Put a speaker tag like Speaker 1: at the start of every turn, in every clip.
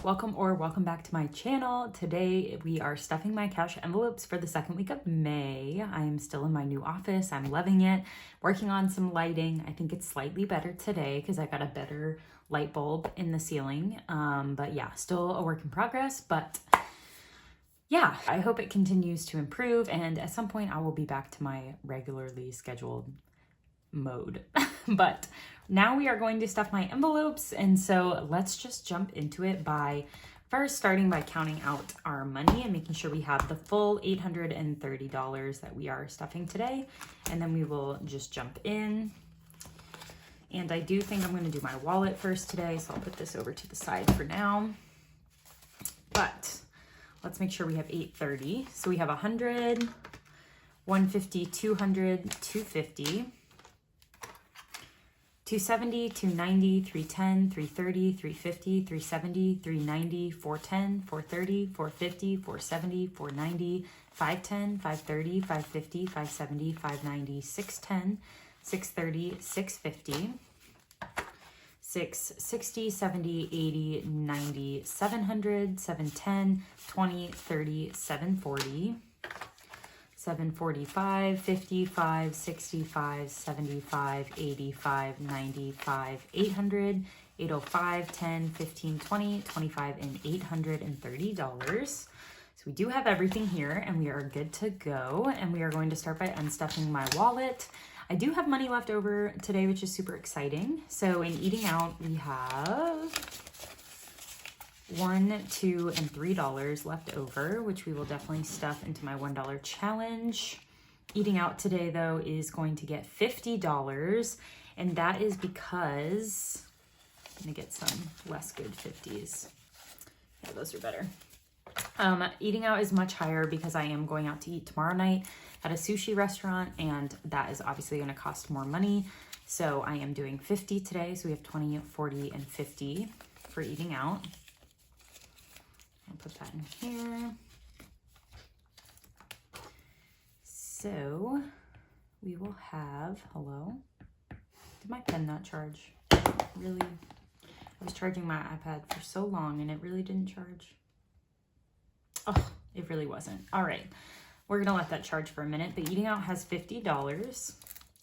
Speaker 1: Welcome back to my channel. Today we are stuffing my cash envelopes for the second week of May. I am still in my new office. I'm loving it. Working on some lighting. I think it's slightly better today because I got a better light bulb in the ceiling. But yeah, still a work in progress, but yeah, I hope it continues to improve, and at some point I will be back to my regularly scheduled mode. But now we are going to stuff my envelopes, and so let's just jump into it by first starting by counting out our money and making sure we have the full $830 that we are stuffing today, and then we will just jump in. And I do think I'm going to do my wallet first today, so I'll put this over to the side for now. But let's make sure we have 830. So we have 100, 150, 200, 250, 270, 290, 310, 330, 350, 370, 390, 410, 430, 450, 470, 490, 510, 530, 550, 570, 590, 610, 630, 650, 660, 70, 80, 90, 700, 710, 20, 30, 740, 745, 55, 65, 75, 85, 95, 800, 805, 10, 15, 20, 25, and $830. So we do have everything here and we are good to go. And we are going to start by unstuffing my wallet. I do have money left over today, which is super exciting. So in eating out, we have $1, $2, and $3 left over, which we will definitely stuff into my $1 challenge. Eating out today, though, is going to get $50, and that is because I'm gonna get some less good 50s. Yeah, those are better. Eating out is much higher because I am going out to eat tomorrow night at a sushi restaurant, and that is obviously going to cost more money. So I am doing 50 today. So we have 20, 40, and 50 for eating out. I'll put that in here. So we will have, hello? Did my pen not charge? Really? I was charging my iPad for so long and it really didn't charge. Oh, it really wasn't. All right, we're gonna let that charge for a minute, but eating out has $50.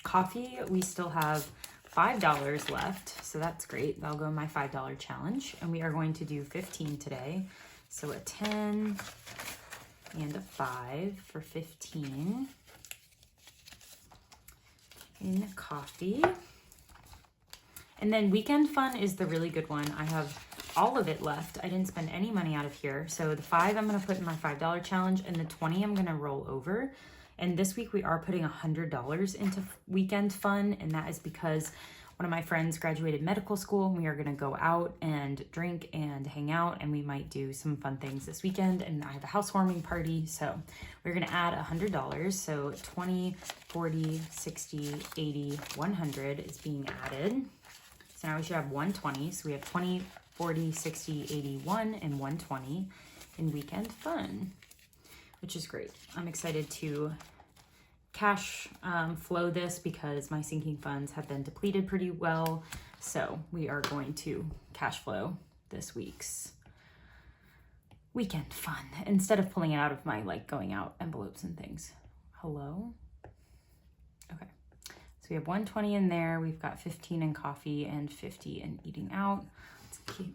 Speaker 1: Coffee, we still have $5 left, so that's great. That'll go in my $5 challenge, and we are going to do 15 today. So a 10 and a 5 for 15 in coffee. And then weekend fun is the really good one. I have all of it left. I didn't spend any money out of here. So the 5 I'm going to put in my $5 challenge, and the 20 I'm going to roll over. And this week we are putting $100 into weekend fun, and that is because one of my friends graduated medical school, and we are going to go out and drink and hang out, and we might do some fun things this weekend. And I have a housewarming party, so we're going to add $100. So 20, 40, 60, 80, 100 is being added. So now we should have 120. So we have 20, 40, 60, 81, and 120 in weekend fun, which is great. I'm excited to cash flow this because my sinking funds have been depleted pretty well. So we are going to cash flow this week's weekend fun instead of pulling it out of my going out envelopes and things. Hello? Okay. So we have 120 in there. We've got 15 in coffee and 50 in eating out. Let's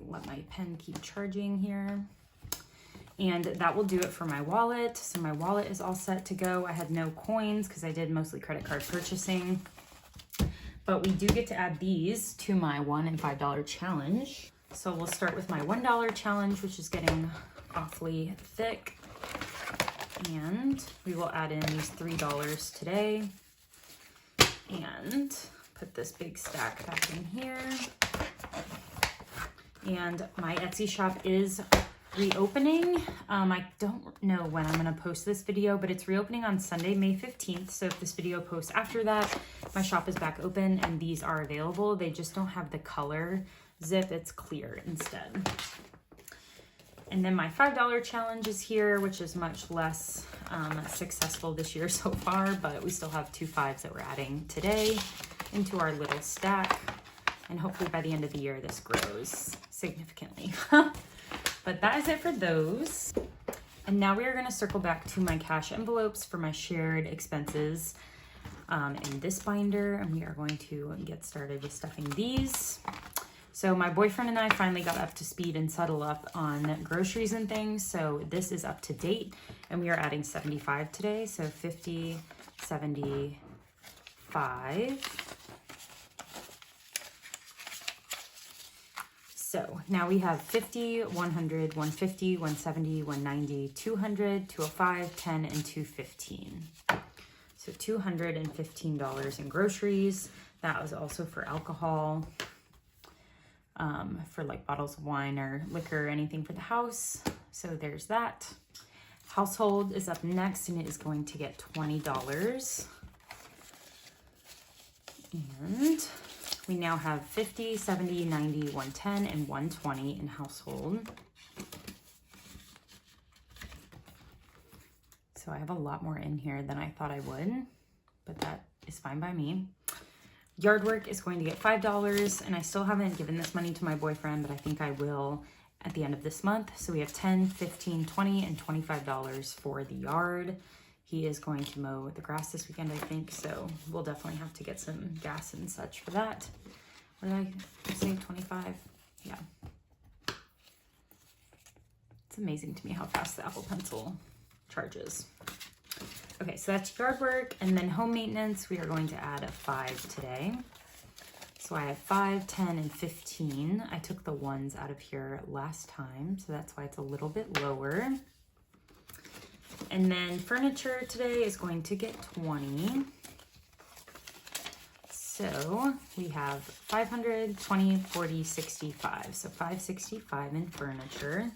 Speaker 1: let my pen keep charging here. And that will do it for my wallet. So my wallet is all set to go. I had no coins because I did mostly credit card purchasing. But we do get to add these to my $1 and $5 challenge. So we'll start with my $1 challenge, which is getting awfully thick. And we will add in these $3 today. And put this big stack back in here. And my Etsy shop is reopening. I don't know when I'm gonna post this video, but it's reopening on Sunday, May 15th. So if this video posts after that, my shop is back open and these are available. They just don't have the color zip, it's clear instead. And then my $5 challenge is here, which is much less successful this year so far, but we still have 2 5s that we're adding today into our little stack. And hopefully by the end of the year, this grows significantly. But that is it for those. And now we are going to circle back to my cash envelopes for my shared expenses in this binder, and we are going to get started with stuffing these. So my boyfriend and I finally got up to speed and settle up on groceries and things, so this is up to date, and we are adding 75 today, so 50, 75. So now we have 50, 100, 150, 170, 190, 200, 205, 10, and 215. So $215 in groceries. That was also for alcohol, for like bottles of wine or liquor or anything for the house. So there's that. Household is up next, and it is going to get $20. And we now have 50, 70, 90, 110, and 120 in household. So I have a lot more in here than I thought I would, but that is fine by me. Yard work is going to get $5, and I still haven't given this money to my boyfriend, but I think I will at the end of this month. So we have 10, 15, 20, and $25 for the yard. He is going to mow the grass this weekend, I think, so we'll definitely have to get some gas and such for that. What did I say, 25? Yeah. It's amazing to me how fast the Apple Pencil charges. Okay, so that's yard work, and then home maintenance, we are going to add a 5 today. So I have 5, 10, and 15. I took the ones out of here last time, so that's why it's a little bit lower. And then furniture today is going to get 20. So we have 500, 20, 40, 65. So 565 in furniture.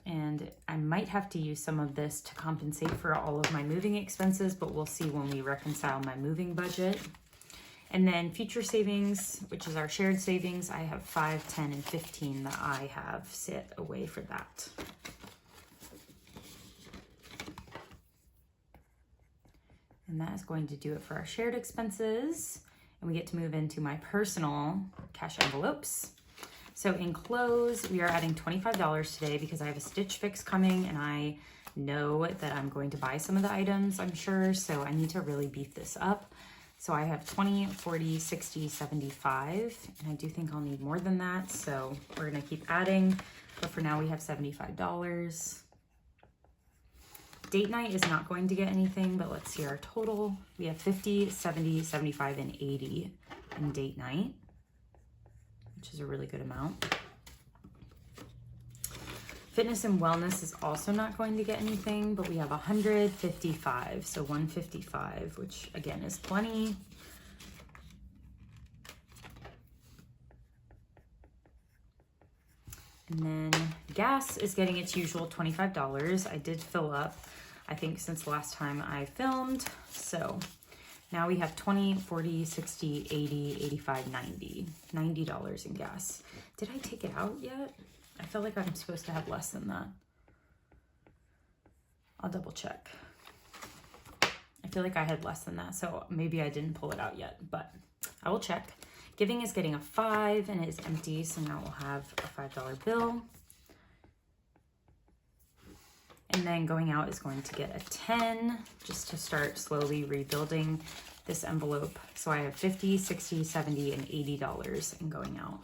Speaker 1: And I might have to use some of this to compensate for all of my moving expenses, but we'll see when we reconcile my moving budget. And then future savings, which is our shared savings, I have 5, 10, and 15 that I have set away for that. And that is going to do it for our shared expenses. And we get to move into my personal cash envelopes. So in clothes, we are adding $25 today because I have a Stitch Fix coming, and I know that I'm going to buy some of the items, I'm sure, so I need to really beef this up. So I have 20, 40, 60, 75, and I do think I'll need more than that, so we're gonna keep adding, but for now we have $75. Date night is not going to get anything, but let's see our total. We have 50, 70, 75, and 80 in date night, which is a really good amount. Fitness and wellness is also not going to get anything, but we have 155, so 155, which again is plenty. And then gas is getting its usual $25. I did fill up, I think, since the last time I filmed. So now we have 20, 40, 60, 80, 85, 90. $90 in gas. Did I take it out yet? I feel like I'm supposed to have less than that. I'll double check. I feel like I had less than that, so maybe I didn't pull it out yet, but I will check. Giving is getting a 5, and it is empty, so now we'll have a $5 bill. And then going out is going to get a 10, just to start slowly rebuilding this envelope. So I have 50, 60, 70, and $80 in going out.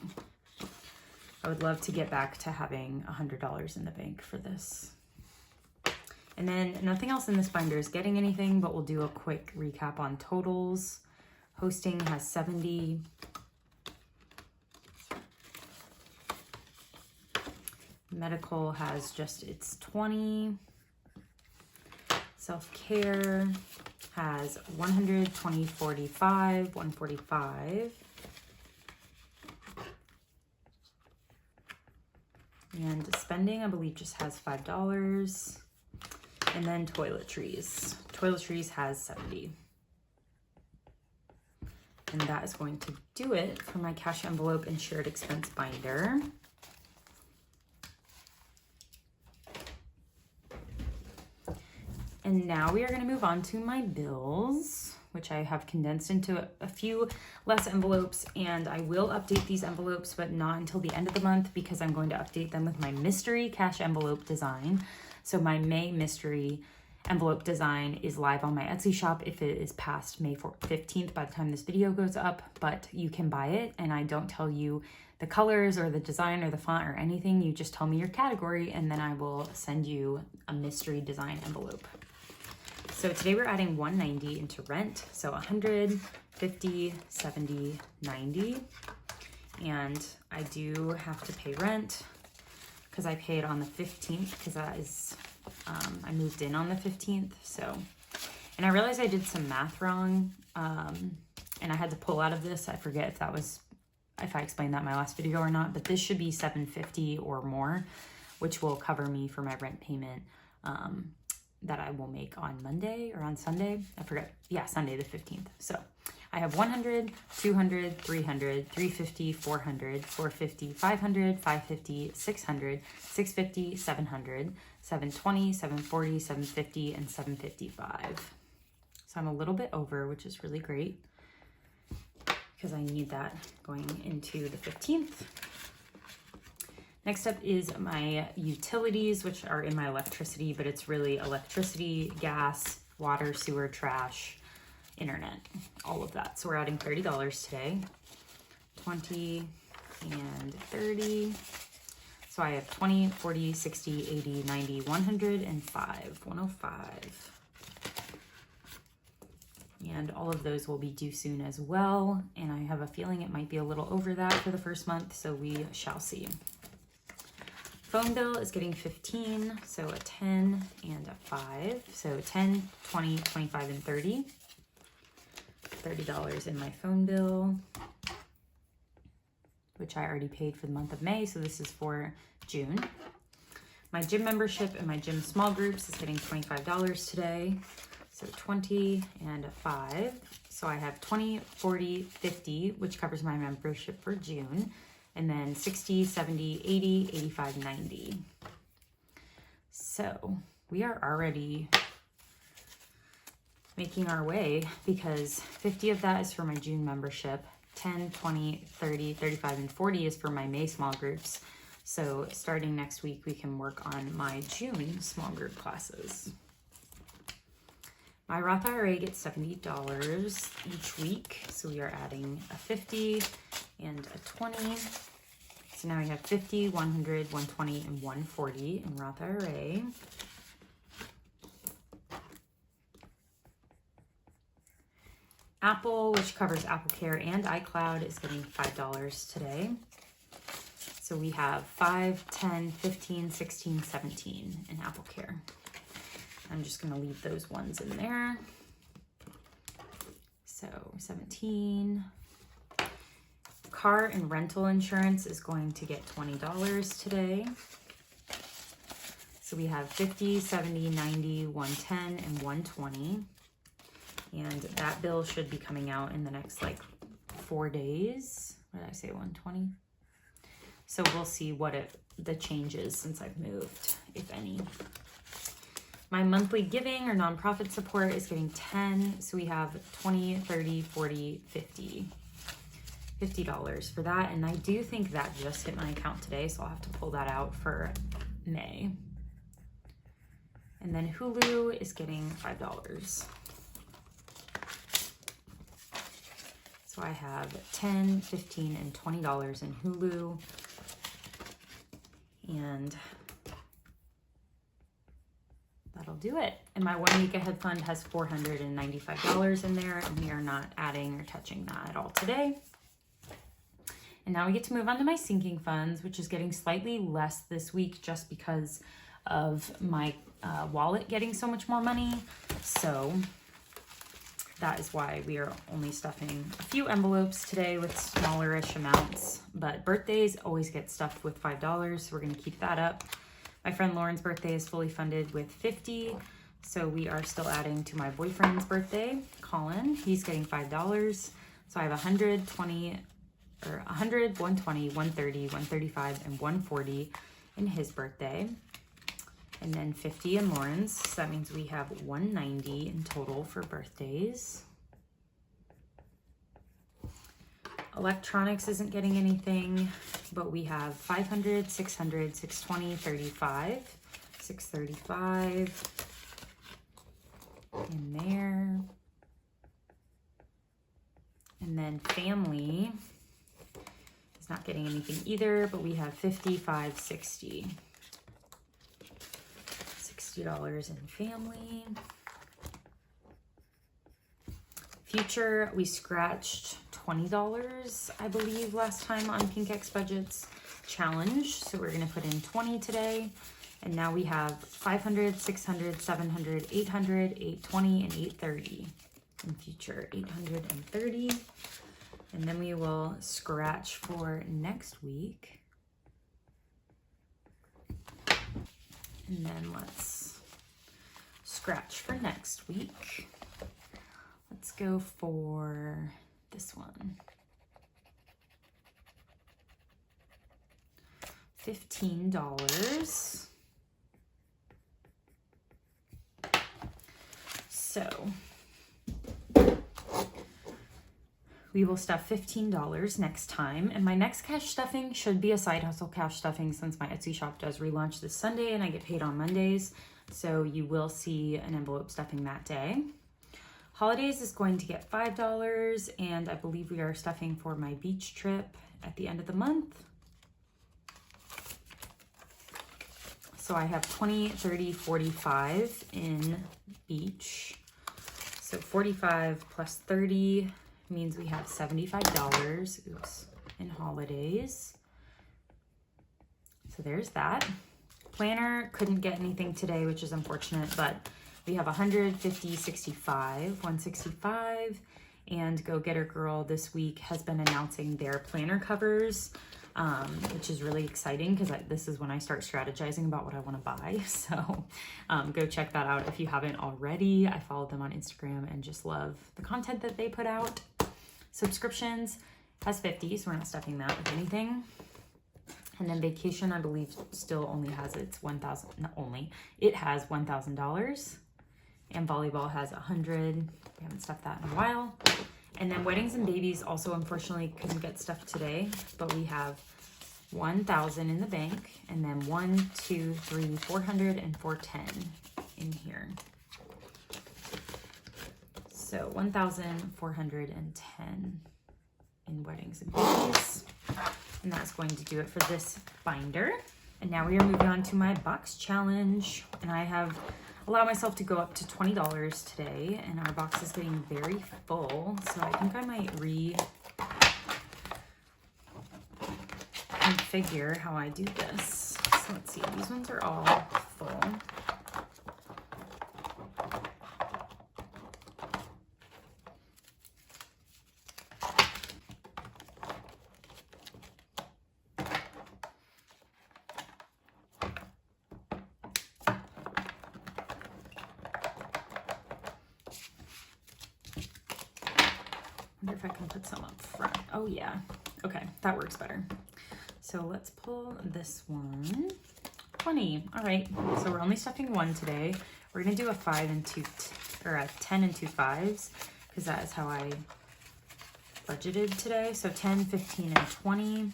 Speaker 1: I would love to get back to having $100 in the bank for this. And then nothing else in this binder is getting anything, but we'll do a quick recap on totals. Hosting has 70. Medical has just its 20. Self-care has 120, 45, 145. And spending, I believe, just has $5. And then toiletries. Toiletries has 70. And that is going to do it for my cash envelope and shared expense binder. And now we are going to move on to my bills, which I have condensed into a few less envelopes, and I will update these envelopes, but not until the end of the month because I'm going to update them with my mystery cash envelope design. So my May mystery envelope design is live on my Etsy shop if it is past May 15th by the time this video goes up, but you can buy it and I don't tell you the colors or the design or the font or anything. You just tell me your category and then I will send you a mystery design envelope. So today we're adding 190 into rent. So 100, 50, 70, 90. And I do have to pay rent because I paid on the 15th because that is, I moved in on the 15th. So, and I realized I did some math wrong and I had to pull out of this. I forget if I explained that in my last video or not, but this should be $750 or more, which will cover me for my rent payment that I will make on Monday or on Sunday. I forget. Yeah, Sunday the 15th. So I have 100, 200, 300, 350, 400, 450, 500, 550, 600, 650, 700, 720, 740, 750, and 755. So I'm a little bit over, which is really great because I need that going into the 15th. Next up is my utilities, which are in my electricity, but it's really electricity, gas, water, sewer, trash, internet, all of that. So we're adding $30 today, 20 and 30. So I have 20, 40, 60, 80, 90, 100, and 105. And all of those will be due soon as well. And I have a feeling it might be a little over that for the first month, so we shall see. Phone bill is getting 15, so a 10 and a 5. So 10, 20, 25, and 30. $30 in my phone bill, which I already paid for the month of May, so this is for June. My gym membership and my gym small groups is getting $25 today. So 20 and a 5. So I have 20, 40, 50, which covers my membership for June. And then 60, 70, 80, 85, 90. So we are already making our way because 50 of that is for my June membership. 10, 20, 30, 35, and 40 is for my May small groups. So starting next week, we can work on my June small group classes. My Roth IRA gets $70 each week. So we are adding a 50 and a 20. So now we have 50, 100, 120, and 140 in Roth IRA. Apple, which covers Apple Care and iCloud, is getting $5 today. So we have 5, 10, 15, 16, 17 in Apple Care. I'm just going to leave those ones in there. So 17. Car and rental insurance is going to get $20 today. So we have 50, 70, 90, 110, and 120. And that bill should be coming out in the next like 4 days. What did I say, 120? So we'll see what the change is since I've moved, if any. My monthly giving or nonprofit support is getting 10. So we have 20, 30, 40, 50. $50 for that. And I do think that just hit my account today, so I'll have to pull that out for May. And then Hulu is getting $5. So I have 10, 15, and $20 in Hulu. And that'll do it. And my 1 week ahead fund has $495 in there, and we are not adding or touching that at all today. And now we get to move on to my sinking funds, which is getting slightly less this week just because of my wallet getting so much more money. So that is why we are only stuffing a few envelopes today with smallerish amounts. But birthdays always get stuffed with $5, so we're going to keep that up. My friend Lauren's birthday is fully funded with $50, so we are still adding to my boyfriend's birthday, Colin. He's getting $5. So I have 100, 120, 130, 135, and 140 in his birthday. And then 50 in Lauren's. So that means we have 190 in total for birthdays. Electronics isn't getting anything, but we have 500, 600, 620, 35, 635 in there. And then family is not getting anything either, but we have 55, 60. $60 in family. Future, we scratched $20, I believe, last time on Pink X Budget's challenge. So we're gonna put in 20 today. And now we have 500, 600, 700, 800, 820, and 830 in future, 830. And then we will scratch for next week. And then let's scratch for next week. Let's go for this one. $15. So we will stuff $15 next time. And my next cash stuffing should be a side hustle cash stuffing, since my Etsy shop does relaunch this Sunday and I get paid on Mondays. So you will see an envelope stuffing that day. Holidays is going to get $5, and I believe we are stuffing for my beach trip at the end of the month. So I have 20, 30, 45 in beach. So 45 plus 30 means we have $75, oops, in holidays. So there's that. Planner couldn't get anything today, which is unfortunate, but we have 150, 65, 165, and Go Getter Girl this week has been announcing their planner covers, which is really exciting because this is when I start strategizing about what I want to buy. So go check that out if you haven't already. I follow them on Instagram and just love the content that they put out. Subscriptions has 50, so we're not stuffing that with anything. And then vacation, I believe, still only has its $1,000, not only, it has $1,000. And volleyball has 100. We haven't stuffed that in a while. And then weddings and babies also unfortunately couldn't get stuffed today, but we have 1,000 in the bank, and then 1, 2, 3, 400 and 410 in here. So 1,410 in weddings and babies. And that's going to do it for this binder. And now we are moving on to my box challenge. And I have allowed myself to go up to $20 today, and our box is getting very full. So I think I might reconfigure how I do this. So let's see, these ones are all full. I wonder if I can put some up front. Oh yeah, okay, that works better. So let's pull this one. 20, all right. So we're only stuffing one today. We're gonna do a 5 and 2, or a 10 and 2 5s, because that is how I budgeted today. So 10, 15, and 20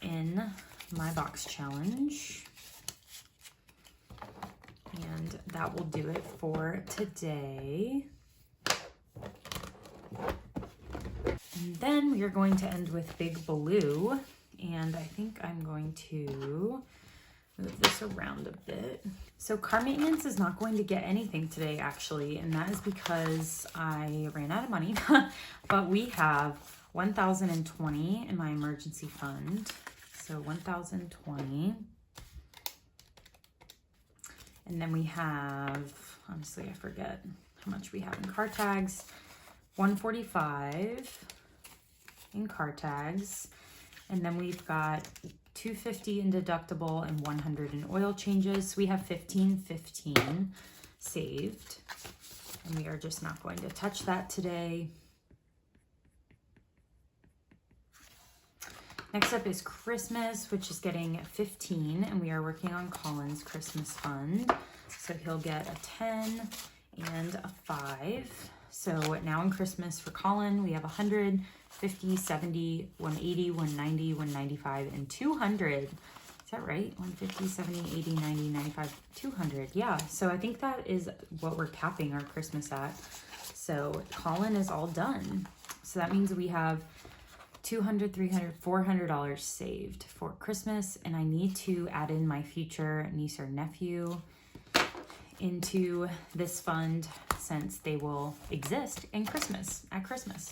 Speaker 1: in my box challenge. And that will do it for today. And then we are going to end with Big Blue. And I think I'm going to move this around a bit. So car maintenance is not going to get anything today, actually. And that is because I ran out of money. But we have 1,020 in my emergency fund. So 1,020. And then we have, honestly, I forget how much we have in car tags. 145 in car tags. And then we've got 250 in deductible and 100 in oil changes. So we have 15 saved. And we are just not going to touch that today. Next up is Christmas, which is getting 15, and we are working on Colin's Christmas fund. So he'll get a 10 and a 5. So now in Christmas for Colin, we have 100, 50, 70, 180, 190, 195, and 200. Is that right? 150, 70, 80, 90, 95, 200. Yeah, so I think that is what we're capping our Christmas at. So Colin is all done. So that means we have $200, $300, $400 saved for Christmas. And I need to add in my future niece or nephew into this fund since they will exist at Christmas.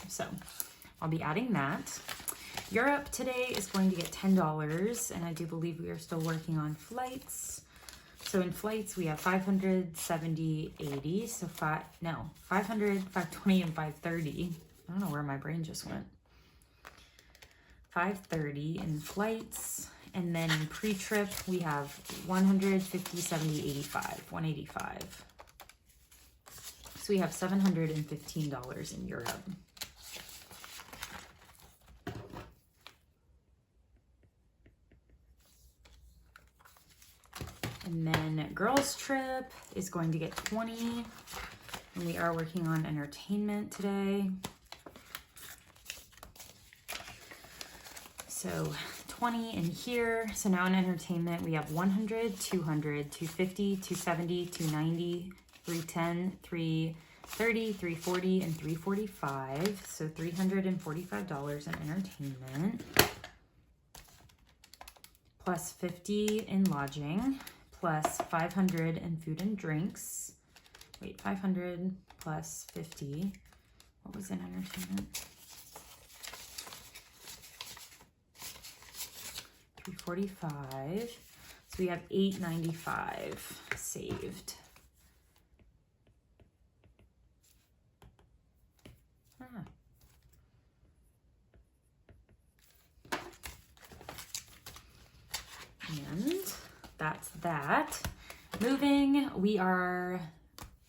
Speaker 1: So I'll be adding that. Europe today is going to get $10, and I do believe we are still working on flights. So in flights, we have 500, 70, 80. So 500, 520, and 530. I don't know where my brain just went. 530 in flights. And then in pre-trip, we have 100, 50, 70, 85, 185. So we have $715 in Europe. And then girls trip is going to get 20. And we are working on entertainment today. So 20 in here. So now in entertainment, we have 100, 200, 250, 270, 290, 310, 330, 340, and 345. So $345 in entertainment. Plus 50 in lodging. Plus 500 in food and drinks. Wait, 500 plus 50. What was in entertainment? 345. So we have $895 saved. And that's that. Moving,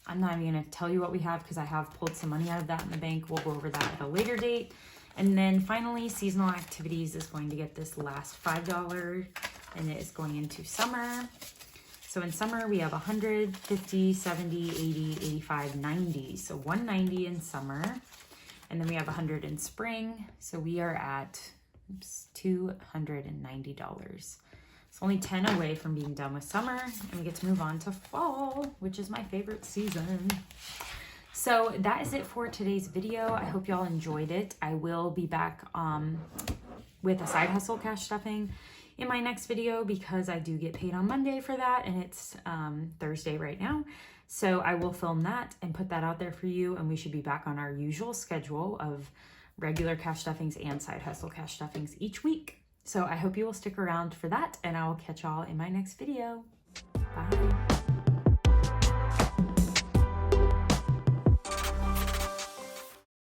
Speaker 1: I'm not even going to tell you what we have because I have pulled some money out of that in the bank. We'll go over that at a later date. And then finally, seasonal activities is going to get this last $5, and it is going into summer. So in summer, we have 100, 50, 70, 80, 85, 90. So 190 in summer. And then we have 100 in spring. So we are at $290. It's only 10 away from being done with summer, and we get to move on to fall, which is my favorite season. So that is it for today's video. I hope y'all enjoyed it. I will be back with a side hustle cash stuffing in my next video because I do get paid on Monday for that, and it's Thursday right now. So I will film that and put that out there for you, and we should be back on our usual schedule of regular cash stuffings and side hustle cash stuffings each week. So I hope you will stick around for that, and I will catch y'all in my next video. Bye.